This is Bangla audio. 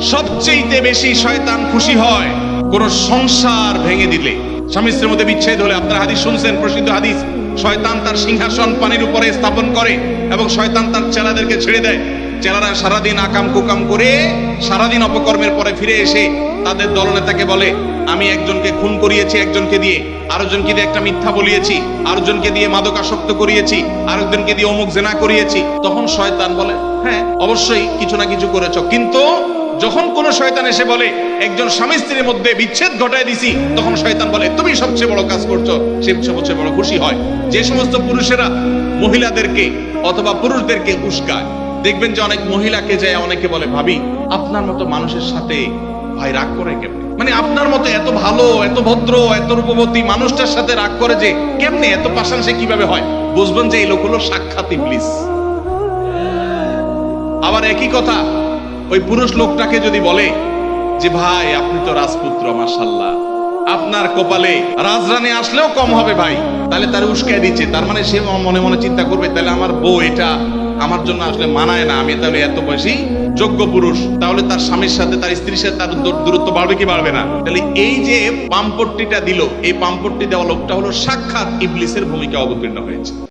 সবচেয়ে বেশি শয়তান খুশি হয় কোন সংসার ভেঙে দিলে। স্বামী স্ত্রীর মধ্যে বিচ্ছেদ হলে, আপনারা হাদিস শুনছেন, প্রসিদ্ধ হাদিস, শয়তান তার সিংহাসন পানির উপরে স্থাপন করে এবং শয়তান তার চেলাদেরকে ছেড়ে দেয়। চেলারা সারাদিন আকাম কুকাম করে সারাদিন অপকর্মের পরে ফিরে এসে তাদের দলনেতাকে বলে, আমি একজনকে খুন করিয়েছি একজনকে দিয়ে, আরেকজনকে দিয়ে একটা মিথ্যা বলিয়েছি, আরেকজনকে দিয়ে মাদকাসক্ত করিয়েছি, আরেকজনকে দিয়ে অমুক জেনা করিয়েছি। তখন শয়তান বলে, হ্যাঁ অবশ্যই কিছু না কিছু করেছ। কিন্তু যখন কোন শয়তান এসে বলে একজন স্বামী স্ত্রীর মধ্যে বিচ্ছেদ ঘটায় দিছি, তখন শয়তান বলে তুমি সবচেয়ে বড় কাজ করছো। সে সবচেয়ে বড় খুশি হয়। যে সমস্ত পুরুষেরা মহিলাদেরকে অথবা পুরুষদেরকে উস্কায়, দেখবেন যে অনেক মহিলাকে যায় অনেকে বলে, ভাবি আপনার মতো মানুষের সাথে ভাই রাগ করে কেমনে, মানে আপনার মতো এত ভালো, এত ভদ্র, এত রূপবতী মানুষটার সাথে রাগ করে যে কেমনে, এত পাষাণ সে কিভাবে হয়? বুঝবেন যে এই লোক হলো সাক্ষাৎ ইবলিস। আবার একই কথা ওই পুরুষ লোকটাকে যদি বলে যে ভাই আপনি তো রাজপুত্র, মাশাআল্লাহ, আপনার কপালে রাজরানী আসলেও কম হবে ভাই, তাহলে তার উস্কায় দিচ্ছে। তার মানে সে মনে মনে চিন্তা করবে, তাহলে আমার বউ এটা আমার জন্য আসলে মানায় না, আমি তাহলে এত বেশি যোগ্য পুরুষ। তাহলে তার স্বামীর সাথে, তার স্ত্রীর সাথে তার দূরত্ব বাড়বে কি বাড়বে না? তাহলে এই যে পামপট্টিটা দিল, এই পামপট্টি দেওয়া লোকটা হলো সাক্ষাৎ ইবলিসের ভূমিকা অবতীর্ণ হয়েছে।